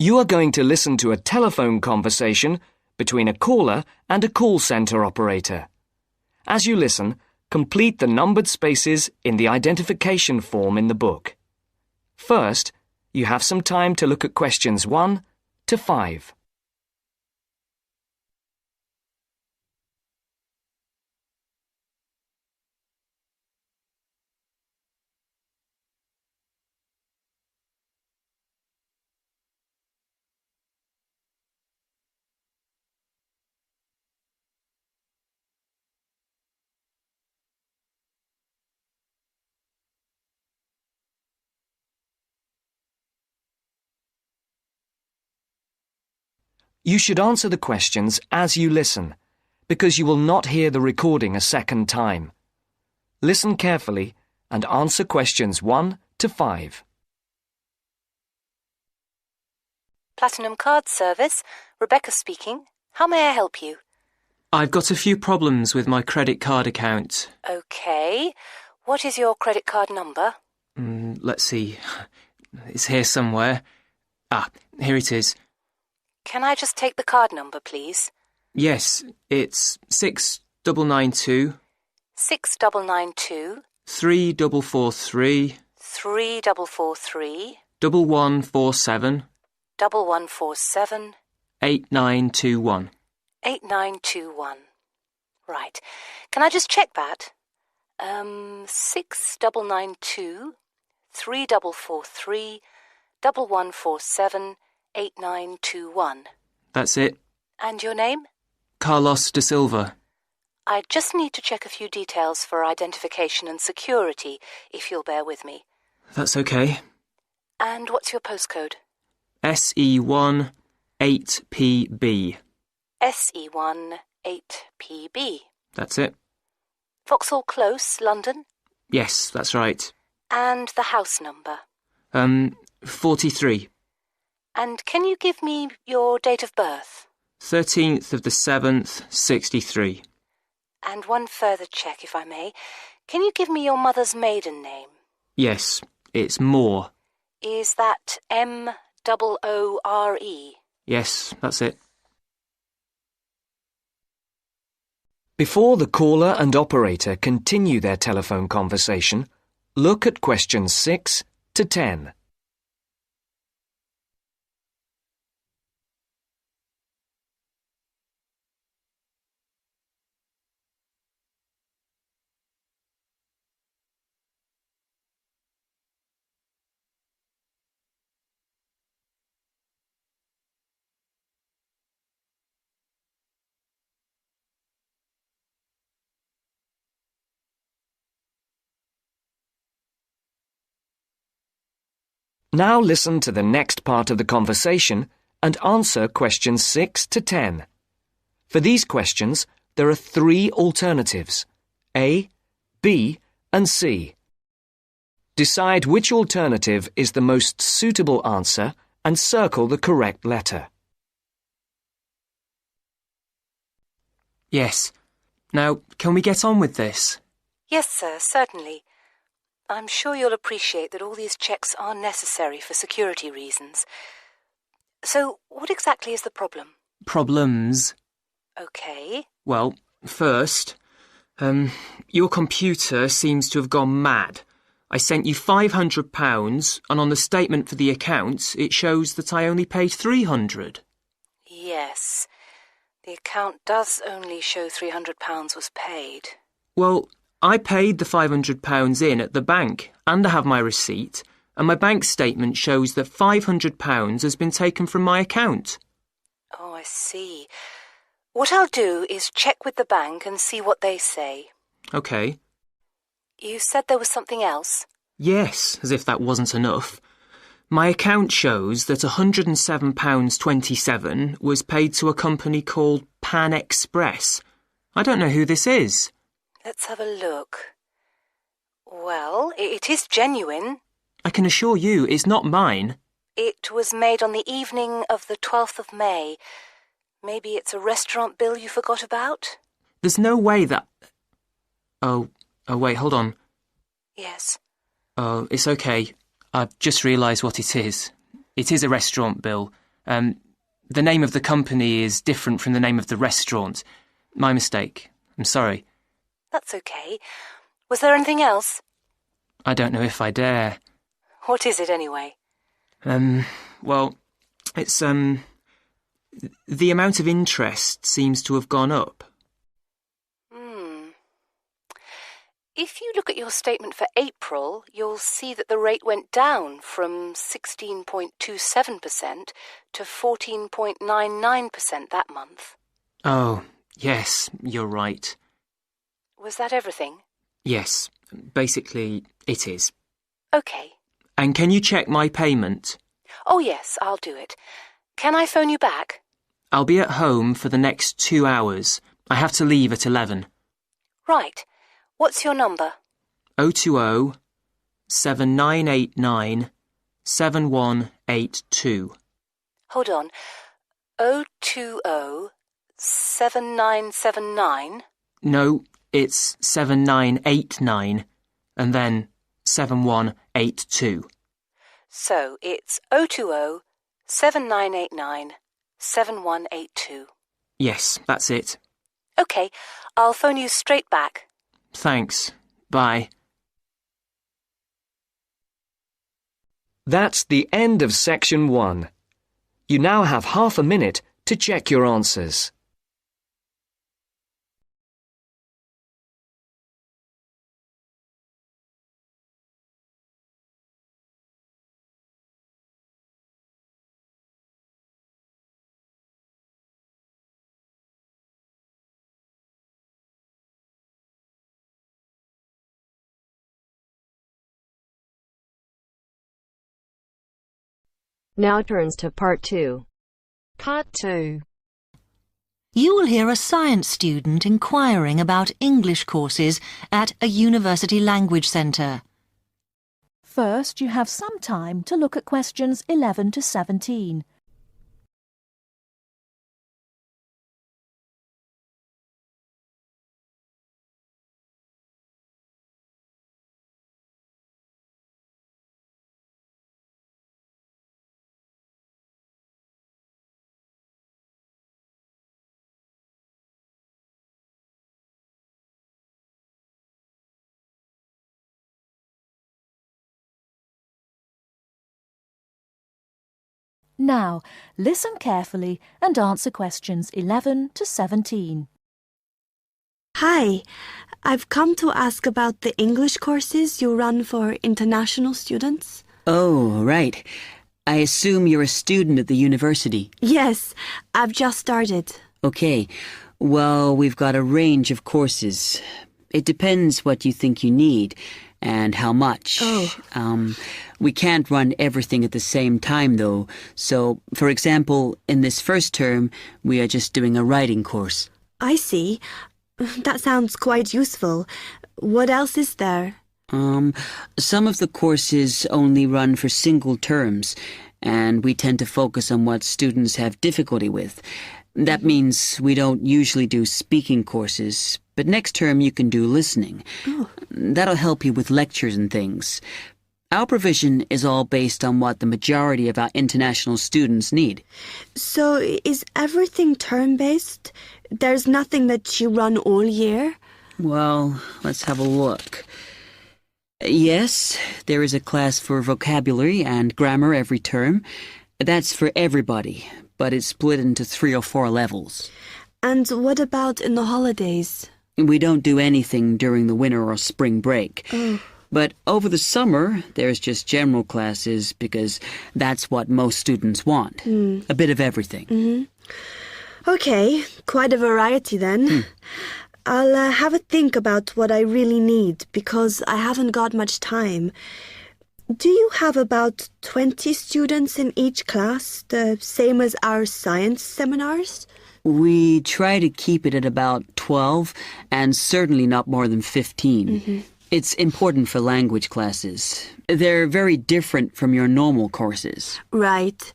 You are going to listen to a telephone conversation between a caller and a call centre operator. As you listen, complete the numbered spaces in the identification form in the book. First, you have some time to look at questions 1 to 5. You should answer the questions as you listen, because you will not hear the recording a second time. Listen carefully and answer questions 1 to 5. Platinum Card Service, Rebecca speaking. How may I help you? I've got a few problems with my credit card account. OK. What is your credit card number? Let's see. It's here somewhere. Here it is. Can I just take the card number, please? Yes, it's 6992 6992 3443 3443 1147 1147 8921. 8921. Right. Can I just check that? 6992 3443 1147 8921. That's it. And your name? Carlos de Silva. I just need to check a few details for identification and security, if you'll bear with me. That's okay. And what's your postcode? SE1 8PB. SE1 8PB. That's it. Vauxhall Close, London? Yes, that's right. And the house number? 43. And can you give me your date of birth? 13th of the 7th, 63. And one further check, if I may. Can you give me your mother's maiden name? Yes, it's Moore. Is that Moore? Yes, that's it. Before the caller and operator continue their telephone conversation, look at questions 6 to 10. Now listen to the next part of the conversation and answer questions 6 to 10. For these questions, there are 3 alternatives: A, B, and C. Decide which alternative is the most suitable answer and circle the correct letter. Yes. Now, can we get on with this? Yes, sir, certainly. I'm sure you'll appreciate that all these checks are necessary for security reasons. So, what exactly is the problem? Problems? OK. Well, first, your computer seems to have gone mad. I sent you £500 and on the statement for the account it shows that I only paid £300. Yes. The account does only show £300 was paid. Well, I paid the £500 in at the bank and I have my receipt, and my bank statement shows that £500 has been taken from my account. Oh, I see. What I'll do is check with the bank and see what they say. OK. You said there was something else? Yes, as if that wasn't enough. My account shows that £107.27 was paid to a company called Pan Express. I don't know who this is. Let's have a look. Well, it is genuine. I can assure you it's not mine. It was made on the evening of the 12th of May. Maybe it's a restaurant bill you forgot about? There's no way that... Oh, wait, hold on. Yes. Oh, it's okay. I've just realised what it is. It is a restaurant bill. The name of the company is different from the name of the restaurant. My mistake. I'm sorry. That's okay. Was there anything else? I don't know if I dare. What is it, anyway? Well, it's, the amount of interest seems to have gone up. If you look at your statement for April, you'll see that the rate went down from 16.27% to 14.99% that month. Oh, yes, you're right. Was that everything? Yes, basically it is. Okay. And can you check my payment? Oh, yes, I'll do it. Can I phone you back? I'll be at home for the next 2 hours. I have to leave at 11. Right. What's your number? 020 7989 7182. Hold on. 020 7979? No, it's 7989 and then 7182. So it's 020 7989 7182. Yes, that's it. Okay, I'll phone you straight back. Thanks. Bye. That's the end of section 1. You now have half a minute to check your answers. Now turns to Part 2. Part 2. You will hear a science student inquiring about English courses at a university language centre. First, you have some time to look at questions 11 to 17. Now, listen carefully and answer questions 11 to 17. Hi, I've come to ask about the English courses you run for international students. Oh, right. I assume you're a student at the university. Yes, I've just started. Okay. Well, we've got a range of courses. It depends what you think you need and how much. We can't run everything at the same time, though. So, for example, in this first term, we are just doing a writing course. I see. That sounds quite useful. What else is there? Some of the courses only run for single terms, and we tend to focus on what students have difficulty with. That means we don't usually do speaking courses, but next term you can do listening. Oh. That'll help you with lectures and things. Our provision is all based on what the majority of our international students need. So, is everything term-based? There's nothing that you run all year? Well, let's have a look. Yes, there is a class for vocabulary and grammar every term. That's for everybody, but it's split into 3 or 4 levels. And what about in the holidays? We don't do anything during the winter or spring break. Oh. But over the summer, there's just general classes because that's what most students want. A bit of everything. Mm-hmm. Okay, quite a variety then. I'll have a think about what I really need because I haven't got much time. Do you have about 20 students in each class, the same as our science seminars? We try to keep it at about 12 and certainly not more than 15. Mm-hmm. It's important for language classes. They're very different from your normal courses. Right.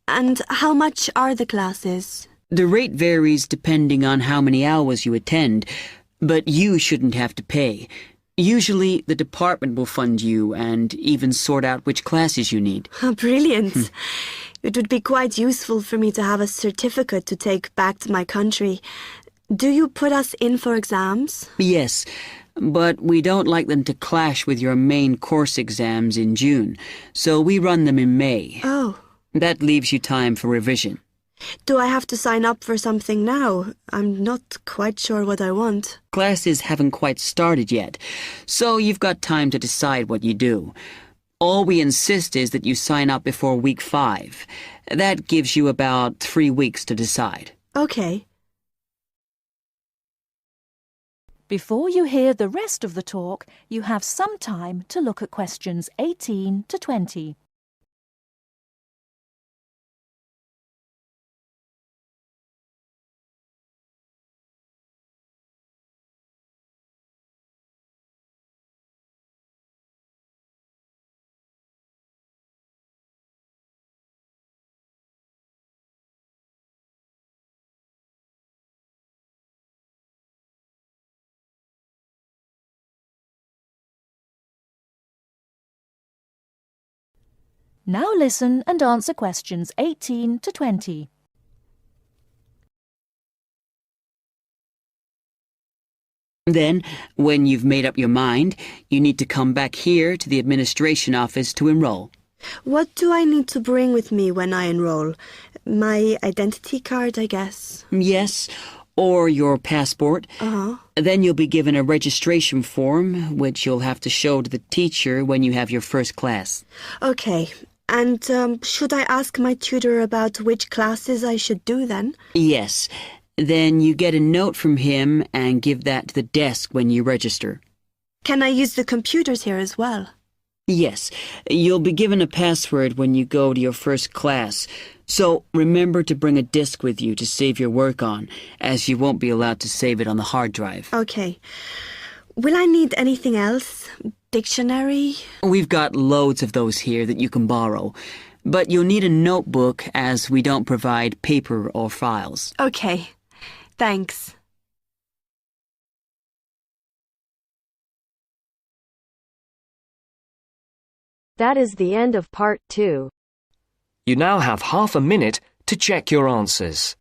And how much are the classes? The rate varies depending on how many hours you attend, but you shouldn't have to pay. Usually, the department will fund you and even sort out which classes you need. Brilliant. It would be quite useful for me to have a certificate to take back to my country. Do you put us in for exams? Yes, but we don't like them to clash with your main course exams in June, so we run them in May. Oh. That leaves you time for revision. Do I have to sign up for something now? I'm not quite sure what I want. Classes haven't quite started yet, so you've got time to decide what you do. All we insist is that you sign up before week 5. That gives you about 3 weeks to decide. Okay. Before you hear the rest of the talk, you have some time to look at questions 18 to 20. Now listen and answer questions 18 to 20. Then, when you've made up your mind, you need to come back here to the administration office to enroll. What do I need to bring with me when I enroll? My identity card, I guess. Yes, or your passport. Uh-huh. Then you'll be given a registration form, which you'll have to show to the teacher when you have your first class. Okay. And should I ask my tutor about which classes I should do then? Yes. Then you get a note from him and give that to the desk when you register. Can I use the computers here as well? Yes. You'll be given a password when you go to your first class. So remember to bring a disk with you to save your work on, as you won't be allowed to save it on the hard drive. Okay. Will I need anything else? Dictionary? We've got loads of those here that you can borrow. But you'll need a notebook as we don't provide paper or files. Okay. Thanks. That is the end of part 2. You now have half a minute to check your answers.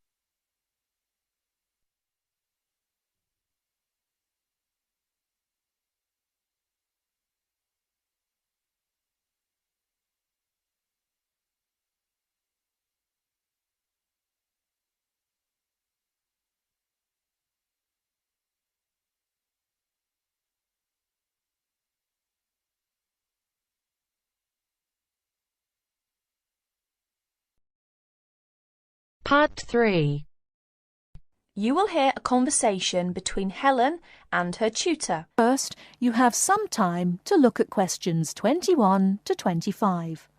Part 3. You will hear a conversation between Helen and her tutor. First, you have some time to look at questions 21 to 25.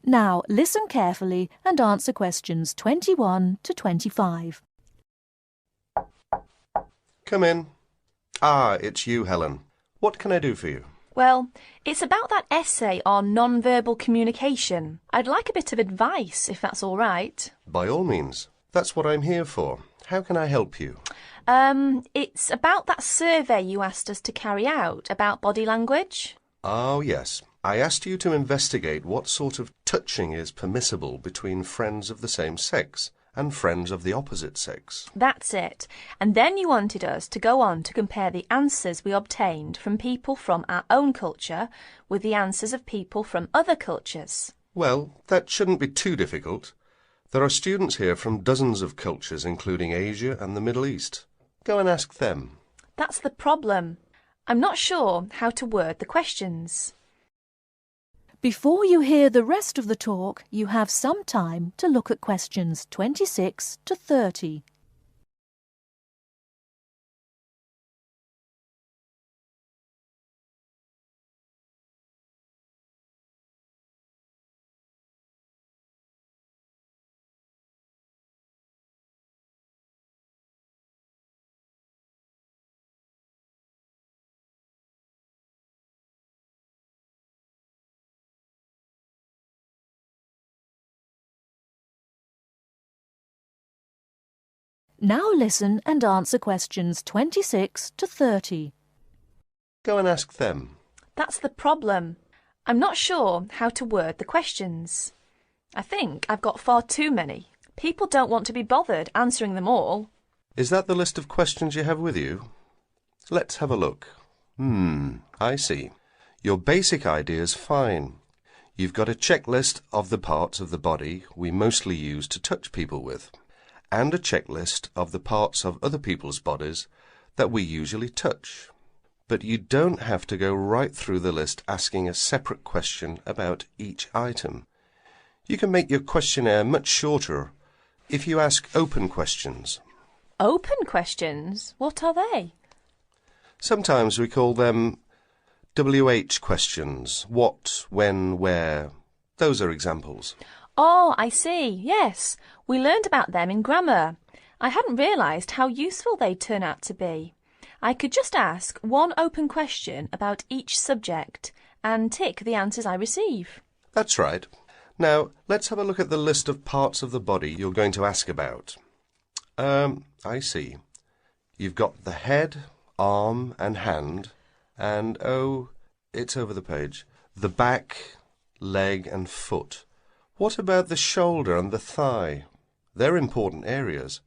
Now, listen carefully and answer questions 21 to 25. Come in. Ah, it's you, Helen. What can I do for you? Well, it's about that essay on non-verbal communication. I'd like a bit of advice, if that's all right. By all means. That's what I'm here for. How can I help you? It's about that survey you asked us to carry out about body language. Oh, yes. I asked you to investigate what sort of touching is permissible between friends of the same sex and friends of the opposite sex. That's it. And then you wanted us to go on to compare the answers we obtained from people from our own culture with the answers of people from other cultures. Well, that shouldn't be too difficult. There are students here from dozens of cultures, including Asia and the Middle East. Go and ask them. That's the problem. I'm not sure how to word the questions. Before you hear the rest of the talk, you have some time to look at questions 26 to 30. Now listen and answer questions 26 to 30. Go and ask them. That's the problem. I'm not sure how to word the questions. I think I've got far too many. People don't want to be bothered answering them all. Is that the list of questions you have with you? Let's have a look. I see. Your basic idea is fine. You've got a checklist of the parts of the body we mostly use to touch people with, and a checklist of the parts of other people's bodies that we usually touch. But you don't have to go right through the list asking a separate question about each item. You can make your questionnaire much shorter if you ask open questions. Open questions? What are they? Sometimes we call them WH questions. What, when, where. Those are examples. Oh, I see. Yes, we learned about them in grammar. I hadn't realised how useful they'd turn out to be. I could just ask one open question about each subject and tick the answers I receive. That's right. Now, let's have a look at the list of parts of the body you're going to ask about. I see. You've got the head, arm and hand, and, it's over the page, the back, leg and foot. What about the shoulder and the thigh? They're important areas,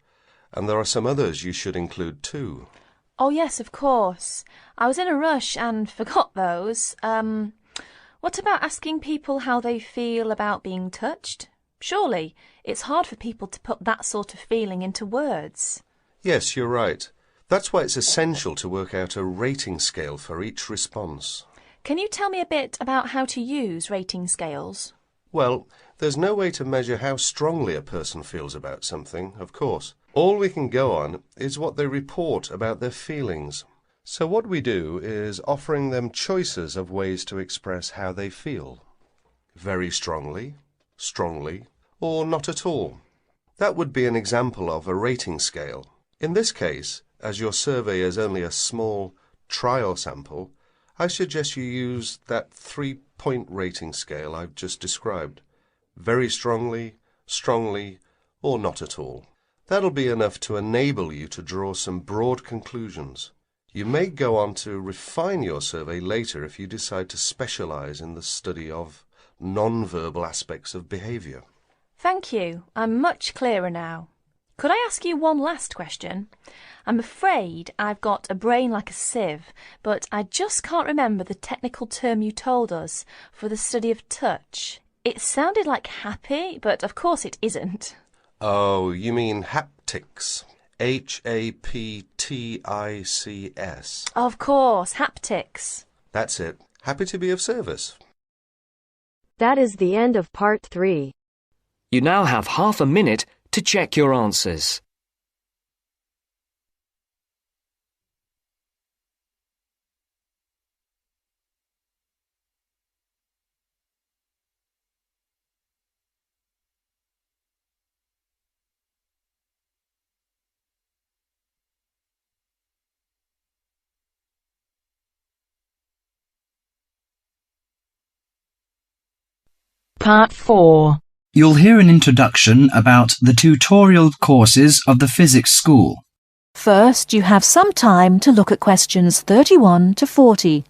and there are some others you should include too. Oh, yes, of course. I was in a rush and forgot those. What about asking people how they feel about being touched? Surely it's hard for people to put that sort of feeling into words. Yes, you're right. That's why it's essential to work out a rating scale for each response. Can you tell me a bit about how to use rating scales? Well, there's no way to measure how strongly a person feels about something, of course. All we can go on is what they report about their feelings. So what we do is offering them choices of ways to express how they feel. Very strongly, strongly, or not at all. That would be an example of a rating scale. In this case, as your survey is only a small trial sample, I suggest you use that 3-point rating scale I've just described. Very strongly, strongly, or not at all. That'll be enough to enable you to draw some broad conclusions. You may go on to refine your survey later if you decide to specialise in the study of non-verbal aspects of behaviour. Thank you. I'm much clearer now. Could I ask you one last question? I'm afraid I've got a brain like a sieve, but I just can't remember the technical term you told us for the study of touch. It sounded like happy, but of course it isn't. Oh, you mean haptics. Haptics. Of course, haptics. That's it. Happy to be of service. That is the end of part 3. You now have half a minute to check your answers. Part 4. You'll hear an introduction about the tutorial courses of the physics school. First, you have some time to look at questions 31 to 40.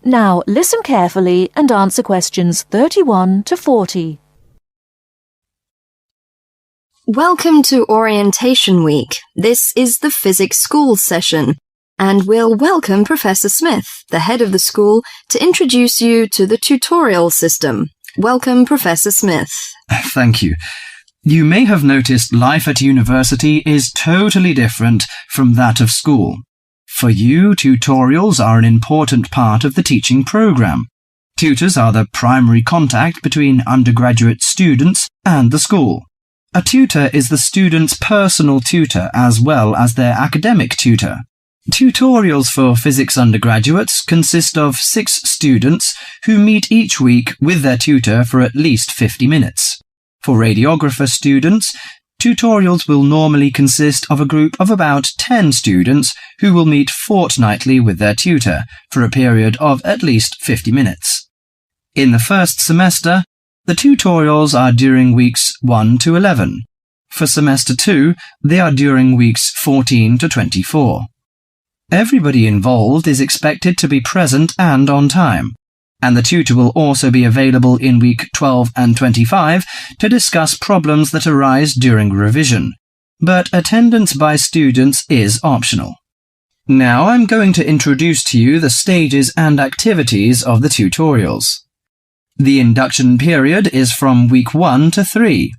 Now listen carefully and answer questions 31 to 40. Welcome to Orientation Week. This is the Physics School session, and we'll welcome Professor Smith, the head of the school, to introduce you to the tutorial system. Welcome, Professor Smith. Thank you. You may have noticed life at university is totally different from that of school. For you, tutorials are an important part of the teaching program. Tutors are the primary contact between undergraduate students and the school. A tutor is the student's personal tutor as well as their academic tutor. Tutorials for physics undergraduates consist of 6 students who meet each week with their tutor for at least 50 minutes. For radiographer students, tutorials will normally consist of a group of about 10 students who will meet fortnightly with their tutor for a period of at least 50 minutes. In the first semester, the tutorials are during weeks 1 to 11. For semester 2, they are during weeks 14 to 24. Everybody involved is expected to be present and on time, and the tutor will also be available in week 12 and 25 to discuss problems that arise during revision, but attendance by students is optional. Now I'm going to introduce to you the stages and activities of the tutorials. The induction period is from week 1 to 3.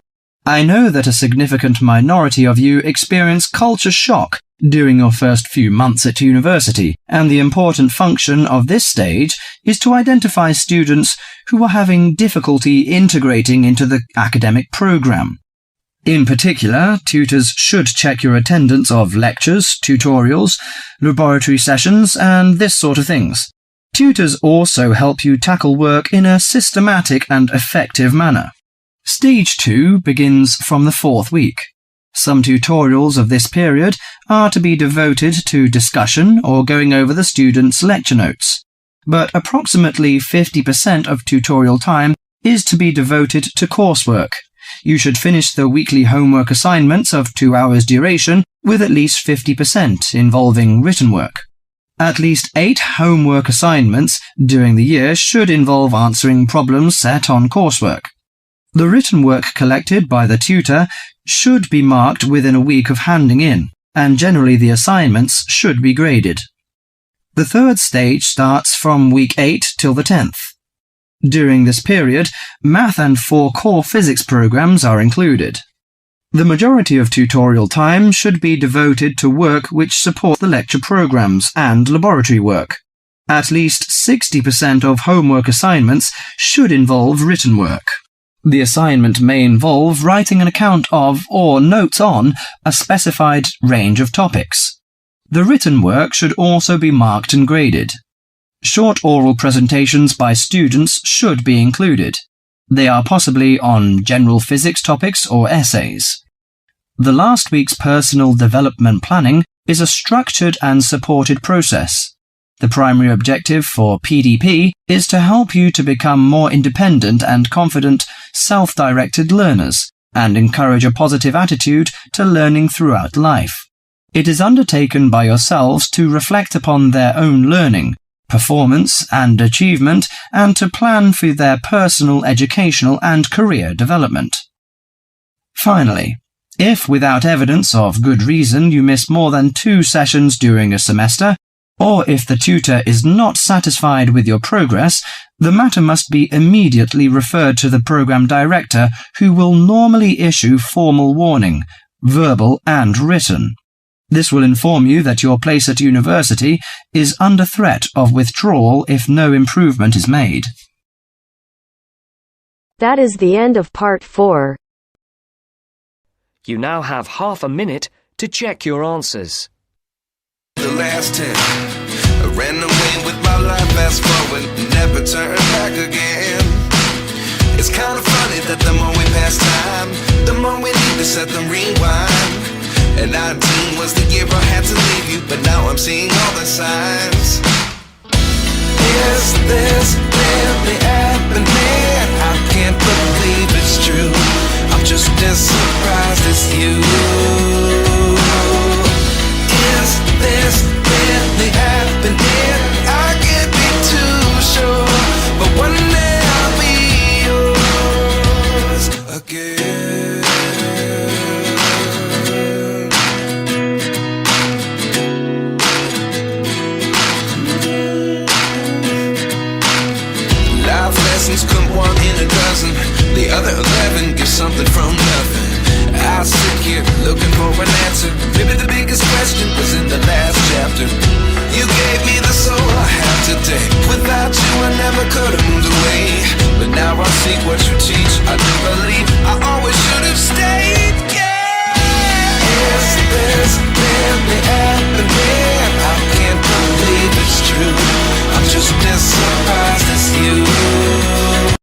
I know that a significant minority of you experience culture shock during your first few months at university, and the important function of this stage is to identify students who are having difficulty integrating into the academic program. In particular, tutors should check your attendance of lectures, tutorials, laboratory sessions, and this sort of things. Tutors also help you tackle work in a systematic and effective manner. Stage 2 begins from the 4th week. Some tutorials of this period are to be devoted to discussion or going over the students' lecture notes, but approximately 50% of tutorial time is to be devoted to coursework. You should finish the weekly homework assignments of 2 hours duration with at least 50% involving written work. At least 8 homework assignments during the year should involve answering problems set on coursework. The written work collected by the tutor should be marked within a week of handing in, and generally the assignments should be graded. The 3rd stage starts from week 8 till the 10th. During this period, math and 4 core physics programs are included. The majority of tutorial time should be devoted to work which support the lecture programs and laboratory work. At least 60% of homework assignments should involve written work. The assignment may involve writing an account of or notes on a specified range of topics. The written work should also be marked and graded. Short oral presentations by students should be included. They are possibly on general physics topics or essays. The last week's personal development planning is a structured and supported process. The primary objective for PDP is to help you to become more independent and confident, self-directed learners and encourage a positive attitude to learning throughout life. It is undertaken by yourselves to reflect upon their own learning, performance and achievement, and to plan for their personal, educational and career development. Finally, if without evidence of good reason you miss more than 2 sessions during a semester, or if the tutor is not satisfied with your progress, the matter must be immediately referred to the program director, who will normally issue formal warning, verbal and written. This will inform you that your place at university is under threat of withdrawal if no improvement is made. That is the end of part 4. You now have half a minute to check your answers. The last 10, I ran away with my life, fast forward, never turn back again. It's kind of funny that the more we pass time, the more we need to set them rewind. And 19 was the year I had to leave you, but now I'm seeing all the signs. Is this really happening? I can't believe it's true. I'm just as surprised as you. Is this really happening? I can't be too sure, but one day I'll be yours again. Life lessons come 1 in a dozen. The other 11 give something from nothing. I sit here looking for an answer. Maybe the biggest question was in the last chapter. You gave me the soul I have today. Without you I never could have moved away. But now I see what you teach